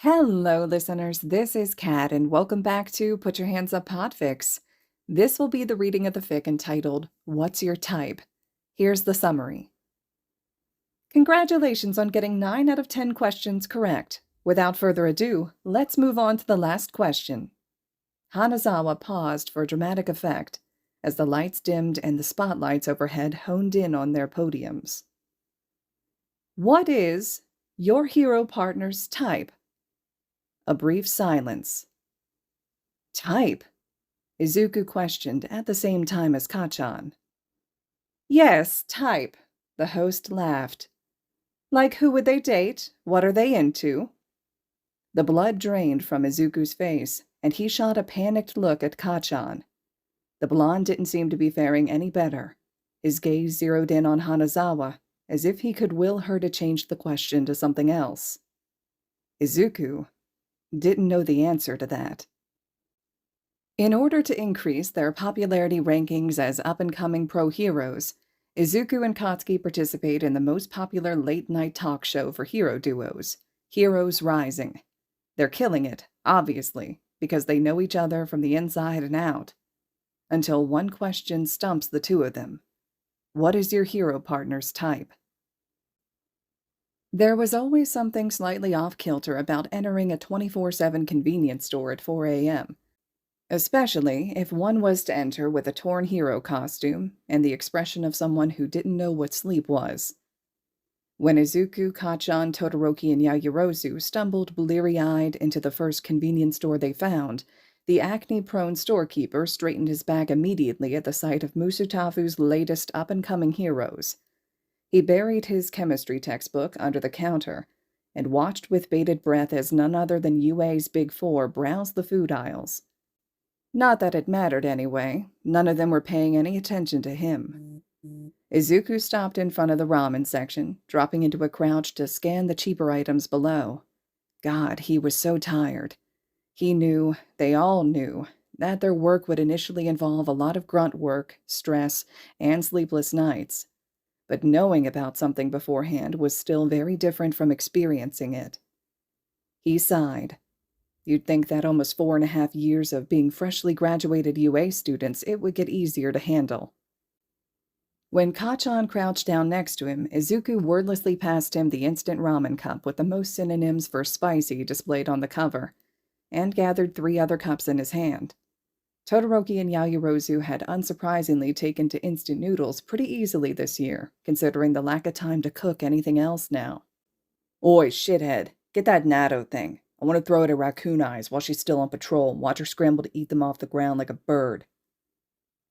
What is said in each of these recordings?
Hello, listeners. This is Kat, and welcome back to Put Your Hands Up Podfics. This will be the reading of the fic entitled, What's Your Type? Here's the summary. Congratulations on getting 9 out of 10 questions correct. Without further ado, let's move on to the last question. Hanazawa paused for dramatic effect as the lights dimmed and the spotlights overhead honed in on their podiums. What is your hero partner's type? A brief silence. Type? Izuku questioned at the same time as Kacchan. Yes, type, the host laughed. Like who would they date? What are they into? The blood drained from Izuku's face, and he shot a panicked look at Kacchan. The blonde didn't seem to be faring any better. His gaze zeroed in on Hanazawa, as if he could will her to change the question to something else. Izuku didn't know the answer to that. In order to increase their popularity rankings as up-and-coming pro-heroes, Izuku and Katsuki participate in the most popular late-night talk show for hero duos, Heroes Rising. They're killing it, obviously, because they know each other from the inside and out. Until one question stumps the two of them. What is your hero partner's type? There was always something slightly off-kilter about entering a 24/7 convenience store at 4 a.m., especially if one was to enter with a torn hero costume and the expression of someone who didn't know what sleep was. When Izuku, Kacchan, Todoroki, and Yaoyorozu stumbled bleary-eyed into the first convenience store they found, the acne-prone storekeeper straightened his back immediately at the sight of Musutafu's latest up-and-coming heroes. He buried his chemistry textbook under the counter and watched with bated breath as none other than UA's Big Four browsed the food aisles. Not that it mattered anyway. None of them were paying any attention to him. Izuku stopped in front of the ramen section, dropping into a crouch to scan the cheaper items below. God, he was so tired. He knew, they all knew, that their work would initially involve a lot of grunt work, stress, and sleepless nights. But knowing about something beforehand was still very different from experiencing it. He sighed. You'd think that almost 4.5 years of being freshly graduated UA students, it would get easier to handle. When Kacchan crouched down next to him, Izuku wordlessly passed him the instant ramen cup with the most synonyms for spicy displayed on the cover, and gathered 3 other cups in his hand. Todoroki and Yaoyorozu had unsurprisingly taken to instant noodles pretty easily this year, considering the lack of time to cook anything else now. Oi, shithead, get that natto thing. I want to throw it at Raccoon Eyes while she's still on patrol and watch her scramble to eat them off the ground like a bird.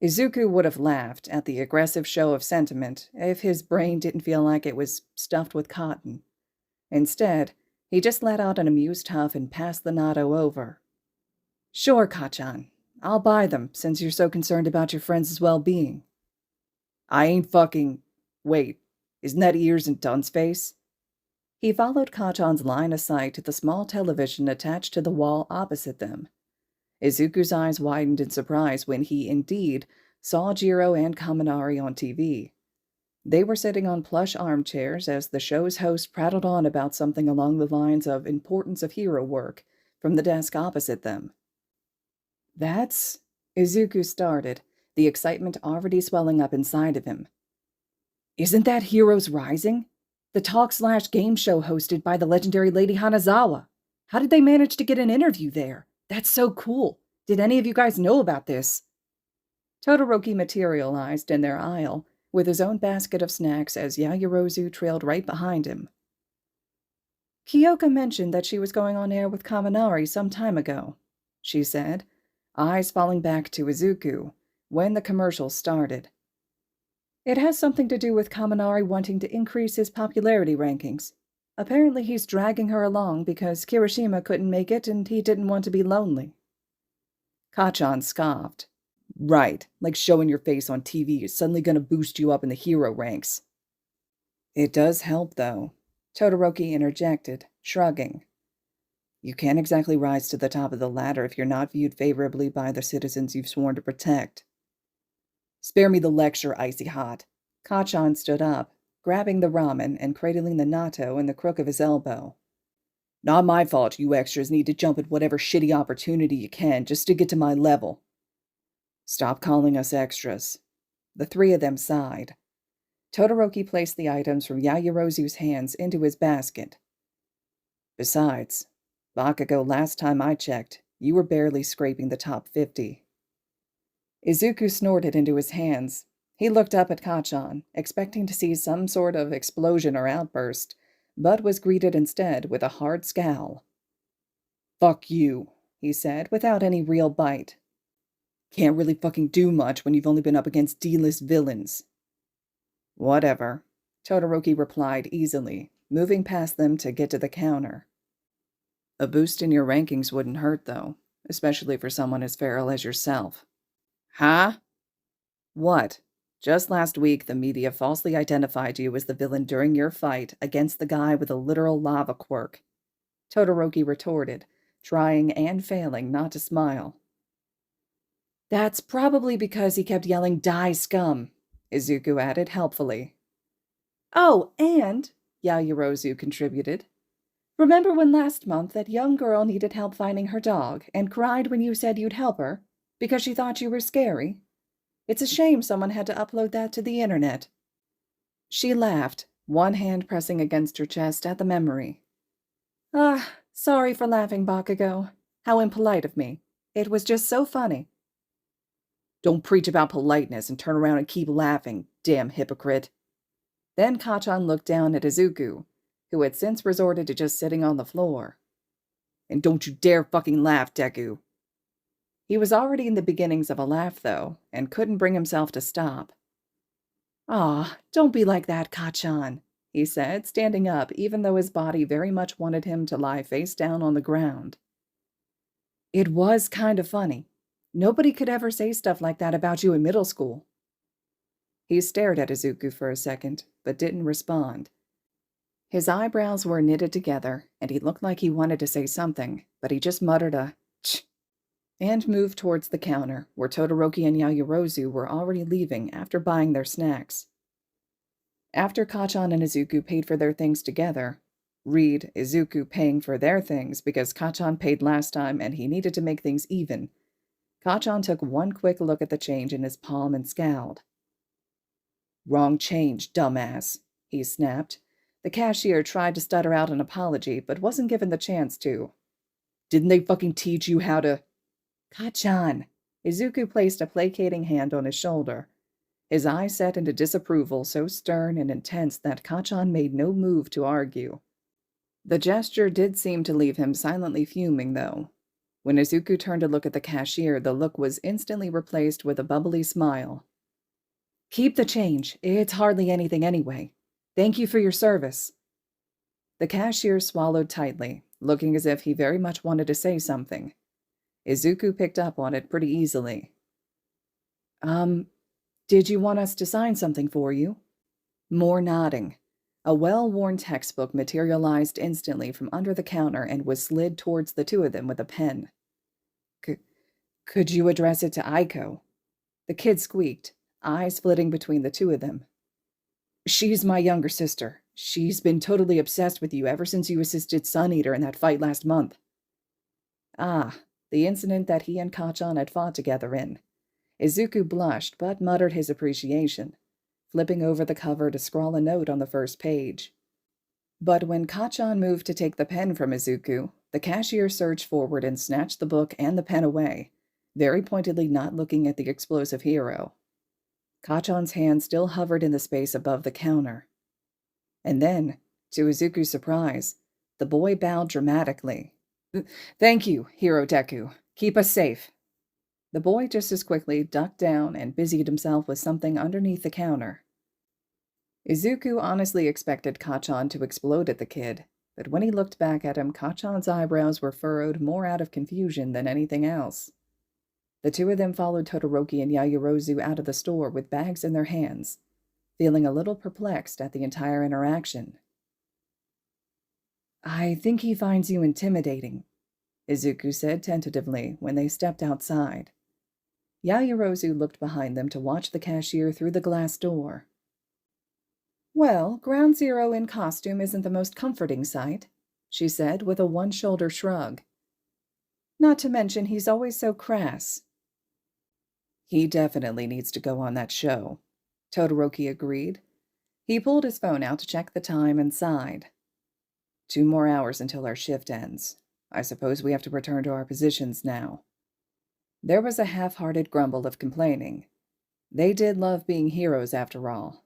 Izuku would have laughed at the aggressive show of sentiment if his brain didn't feel like it was stuffed with cotton. Instead, he just let out an amused huff and passed the natto over. Sure, Kacchan. I'll buy them, since you're so concerned about your friends' well-being. I ain't fucking... Wait, isn't that Ears and Dun's face? He followed Kacchan's line of sight to the small television attached to the wall opposite them. Izuku's eyes widened in surprise when he, indeed, saw Jiro and Kaminari on TV. They were sitting on plush armchairs as the show's host prattled on about something along the lines of importance of hero work from the desk opposite them. That's... Izuku started, the excitement already swelling up inside of him. Isn't that Heroes Rising? The talk/game show hosted by the legendary Lady Hanazawa. How did they manage to get an interview there? That's so cool. Did any of you guys know about this? Todoroki materialized in their aisle with his own basket of snacks as Yaoyorozu trailed right behind him. Kyoka mentioned that she was going on air with Kaminari some time ago, she said, eyes falling back to Izuku, when the commercial started. It has something to do with Kaminari wanting to increase his popularity rankings. Apparently he's dragging her along because Kirishima couldn't make it and he didn't want to be lonely. Kacchan scoffed. Right, like showing your face on TV is suddenly going to boost you up in the hero ranks. It does help, though, Todoroki interjected, shrugging. You can't exactly rise to the top of the ladder if you're not viewed favorably by the citizens you've sworn to protect. Spare me the lecture, Icy Hot. Kacchan stood up, grabbing the ramen and cradling the natto in the crook of his elbow. Not my fault you extras need to jump at whatever shitty opportunity you can just to get to my level. Stop calling us extras. The three of them sighed. Todoroki placed the items from Yaoyorozu's hands into his basket. Besides, Bakugo, last time I checked, you were barely scraping the top 50. Izuku snorted into his hands. He looked up at Kacchan, expecting to see some sort of explosion or outburst, but was greeted instead with a hard scowl. Fuck you, he said, without any real bite. Can't really fucking do much when you've only been up against D-list villains. Whatever, Todoroki replied easily, moving past them to get to the counter. A boost in your rankings wouldn't hurt, though, especially for someone as feral as yourself. Huh? What? Just last week, the media falsely identified you as the villain during your fight against the guy with a literal lava quirk. Todoroki retorted, trying and failing not to smile. That's probably because he kept yelling, "Die, scum," Izuku added helpfully. Oh, and, Yaoyorozu contributed, remember when last month that young girl needed help finding her dog and cried when you said you'd help her because she thought you were scary? It's a shame someone had to upload that to the internet. She laughed, one hand pressing against her chest at the memory. Ah, sorry for laughing, Bakugo. How impolite of me. It was just so funny. Don't preach about politeness and turn around and keep laughing, damn hypocrite. Then Kacchan looked down at Izuku, who had since resorted to just sitting on the floor. And don't you dare fucking laugh, Deku. He was already in the beginnings of a laugh, though, and couldn't bring himself to stop. Ah, don't be like that, Kacchan, he said, standing up even though his body very much wanted him to lie face down on the ground. It was kind of funny. Nobody could ever say stuff like that about you in middle school. He stared at Izuku for a second, but didn't respond. His eyebrows were knitted together, and he looked like he wanted to say something, but he just muttered a "Ch," and moved towards the counter, where Todoroki and Yaoyorozu were already leaving after buying their snacks. After Kacchan and Izuku paid for their things together, read Izuku paying for their things because Kacchan paid last time and he needed to make things even, Kacchan took one quick look at the change in his palm and scowled. Wrong change, dumbass, he snapped. The cashier tried to stutter out an apology, but wasn't given the chance to. Didn't they fucking teach you how to... Kacchan! Izuku placed a placating hand on his shoulder. His eyes set into disapproval so stern and intense that Kacchan made no move to argue. The gesture did seem to leave him silently fuming, though. When Izuku turned to look at the cashier, the look was instantly replaced with a bubbly smile. Keep the change. It's hardly anything anyway. Thank you for your service. The cashier swallowed tightly, looking as if he very much wanted to say something. Izuku picked up on it pretty easily. Did you want us to sign something for you? More nodding. A well-worn textbook materialized instantly from under the counter and was slid towards the two of them with a pen. Could you address it to Aiko? The kid squeaked, eyes flitting between the two of them. She's my younger sister. She's been totally obsessed with you ever since you assisted Sun Eater in that fight last month. Ah, the incident that he and Kacchan had fought together in. Izuku blushed, but muttered his appreciation, flipping over the cover to scrawl a note on the first page. But when Kacchan moved to take the pen from Izuku, the cashier surged forward and snatched the book and the pen away, very pointedly not looking at the explosive hero. Kacchan's hand still hovered in the space above the counter. And then, to Izuku's surprise, the boy bowed dramatically. Thank you, Hero Deku. Keep us safe. The boy just as quickly ducked down and busied himself with something underneath the counter. Izuku honestly expected Kacchan to explode at the kid, but when he looked back at him, Kacchan's eyebrows were furrowed more out of confusion than anything else. The two of them followed Todoroki and Yaoyorozu out of the store with bags in their hands, feeling a little perplexed at the entire interaction. I think he finds you intimidating, Izuku said tentatively when they stepped outside. Yaoyorozu looked behind them to watch the cashier through the glass door. Well, Ground Zero in costume isn't the most comforting sight, she said with a one-shoulder shrug. Not to mention he's always so crass. He definitely needs to go on that show, Todoroki agreed. He pulled his phone out to check the time and sighed. 2 more hours until our shift ends. I suppose we have to return to our positions now. There was a half-hearted grumble of complaining. They did love being heroes after all.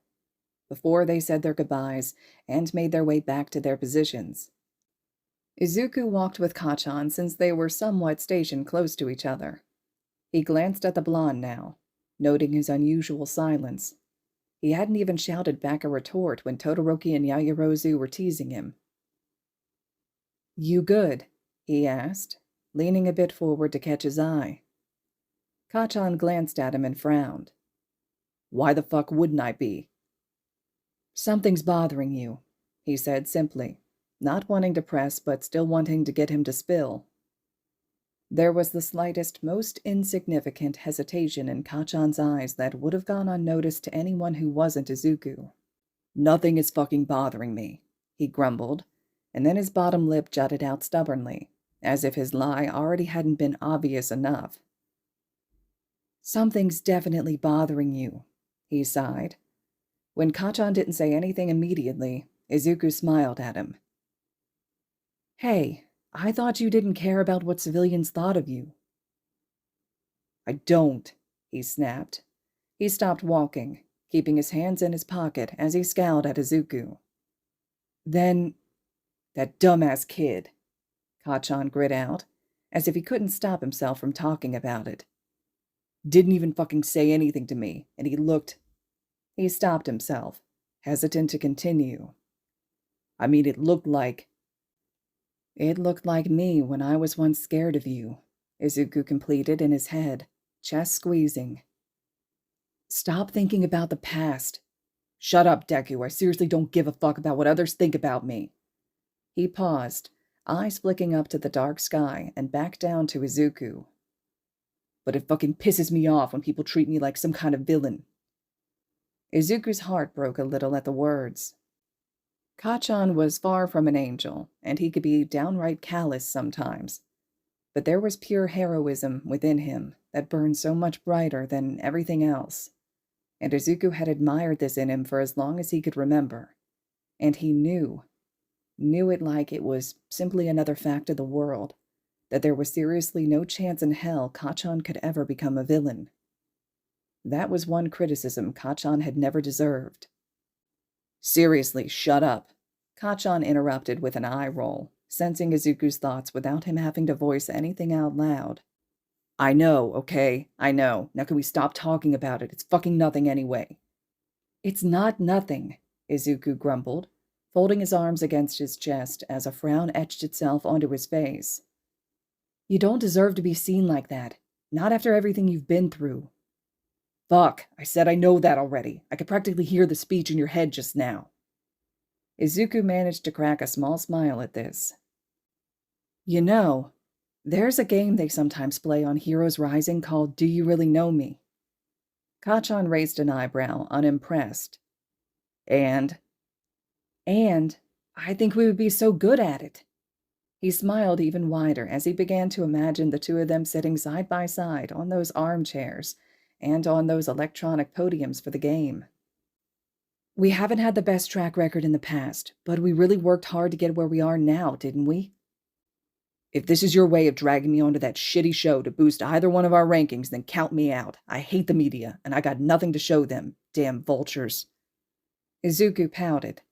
Before they said their goodbyes and made their way back to their positions, Izuku walked with Kacchan since they were somewhat stationed close to each other. He glanced at the blonde now, noting his unusual silence. He hadn't even shouted back a retort when Todoroki and Yaoyorozu were teasing him. You good? He asked, leaning a bit forward to catch his eye. Kacchan glanced at him and frowned. Why the fuck wouldn't I be? Something's bothering you, he said simply, not wanting to press but still wanting to get him to spill. There was the slightest, most insignificant hesitation in Kacchan's eyes that would have gone unnoticed to anyone who wasn't Izuku. Nothing is fucking bothering me, he grumbled, and then his bottom lip jutted out stubbornly, as if his lie already hadn't been obvious enough. Something's definitely bothering you, he sighed. When Kacchan didn't say anything immediately, Izuku smiled at him. Hey, I thought you didn't care about what civilians thought of you. I don't, he snapped. He stopped walking, keeping his hands in his pocket as he scowled at Izuku. Then, that dumbass kid, Kacchan grit out, as if he couldn't stop himself from talking about it. Didn't even fucking say anything to me, and he looked... He stopped himself, hesitant to continue. I mean, it looked like me when I was once scared of you, Izuku completed in his head, chest squeezing. Stop thinking about the past. Shut up, Deku. I seriously don't give a fuck about what others think about me. He paused, eyes flicking up to the dark sky and back down to Izuku. But it fucking pisses me off when people treat me like some kind of villain. Izuku's heart broke a little at the words. Kacchan was far from an angel, and he could be downright callous sometimes. But there was pure heroism within him that burned so much brighter than everything else. And Izuku had admired this in him for as long as he could remember. And he knew it like it was simply another fact of the world, that there was seriously no chance in hell Kacchan could ever become a villain. That was one criticism Kacchan had never deserved. Seriously, shut up, Kacchan interrupted with an eye roll, sensing Izuku's thoughts without him having to voice anything out loud. I know, okay? I know. Now can we stop talking about it? It's fucking nothing anyway. It's not nothing, Izuku grumbled, folding his arms against his chest as a frown etched itself onto his face. You don't deserve to be seen like that. Not after everything you've been through. Fuck, I said I know that already. I could practically hear the speech in your head just now. Izuku managed to crack a small smile at this. You know, there's a game they sometimes play on Heroes Rising called Do You Really Know Me? Kacchan raised an eyebrow, unimpressed. And I think we would be so good at it. He smiled even wider as he began to imagine the two of them sitting side by side on those armchairs and on those electronic podiums for the game. We haven't had the best track record in the past, but we really worked hard to get where we are now, didn't we? If this is your way of dragging me onto that shitty show to boost either one of our rankings, then count me out. I hate the media, and I got nothing to show them, damn vultures. Izuku pouted.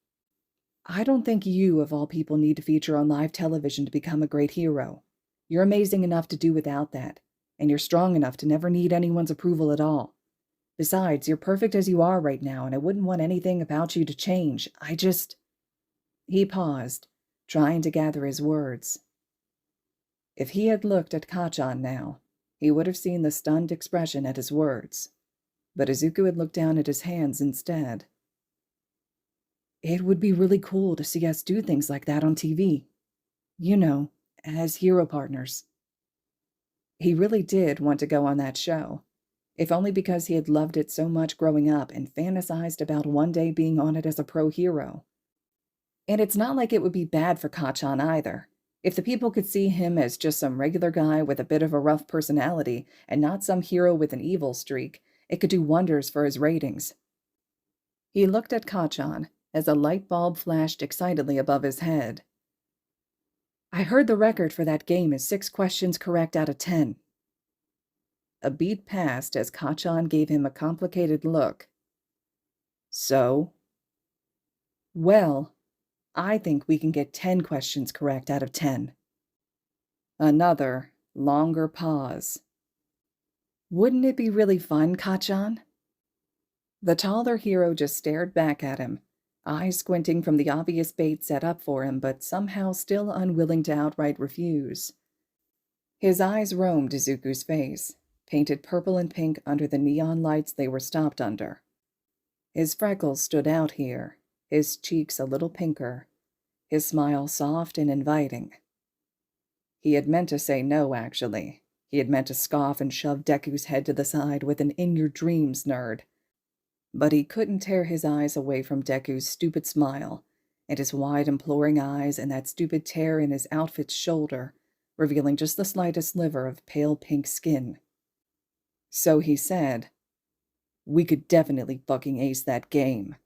I don't think you, of all people, need to feature on live television to become a great hero. You're amazing enough to do without that, and you're strong enough to never need anyone's approval at all. Besides, you're perfect as you are right now, and I wouldn't want anything about you to change. He paused, trying to gather his words. If he had looked at Kacchan now, he would have seen the stunned expression at his words. But Izuku had looked down at his hands instead. It would be really cool to see us do things like that on TV. You know, as hero partners. He really did want to go on that show, if only because he had loved it so much growing up and fantasized about one day being on it as a pro hero. And it's not like it would be bad for Kacchan either. If the people could see him as just some regular guy with a bit of a rough personality and not some hero with an evil streak, it could do wonders for his ratings. He looked at Kacchan as a light bulb flashed excitedly above his head. I heard the record for that game is 6 questions correct out of 10. A beat passed as Kacchan gave him a complicated look. So? Well, I think we can get 10 questions correct out of 10. Another, longer pause. Wouldn't it be really fun, Kacchan? The taller hero just stared back at him, eyes squinting from the obvious bait set up for him, but somehow still unwilling to outright refuse. His eyes roamed Izuku's face, painted purple and pink under the neon lights they were stopped under. His freckles stood out here, his cheeks a little pinker, his smile soft and inviting. He had meant to say no, actually. He had meant to scoff and shove Deku's head to the side with an in your dreams nerd. But he couldn't tear his eyes away from Deku's stupid smile, and his wide imploring eyes and that stupid tear in his outfit's shoulder, revealing just the slightest sliver of pale pink skin. So he said, "We could definitely fucking ace that game."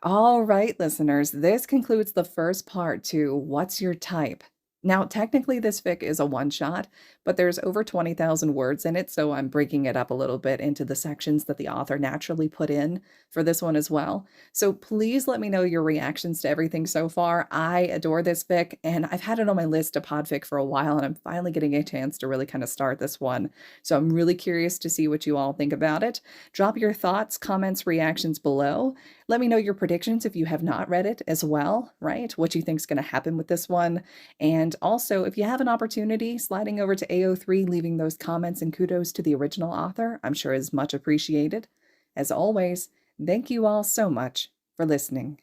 All right, listeners, this concludes the first part to What's Your Type? Now, technically, this fic is a one-shot, but there's over 20,000 words in it, so I'm breaking it up a little bit into the sections that the author naturally put in for this one as well. So please let me know your reactions to everything so far. I adore this fic, and I've had it on my list to Podfic for a while, and I'm finally getting a chance to really kind of start this one. So I'm really curious to see what you all think about it. Drop your thoughts, comments, reactions below. Let me know your predictions if you have not read it as well, right? What you think is going to happen with this one. And also, if you have an opportunity, sliding over to AO3, leaving those comments and kudos to the original author, I'm sure is much appreciated. As always, thank you all so much for listening.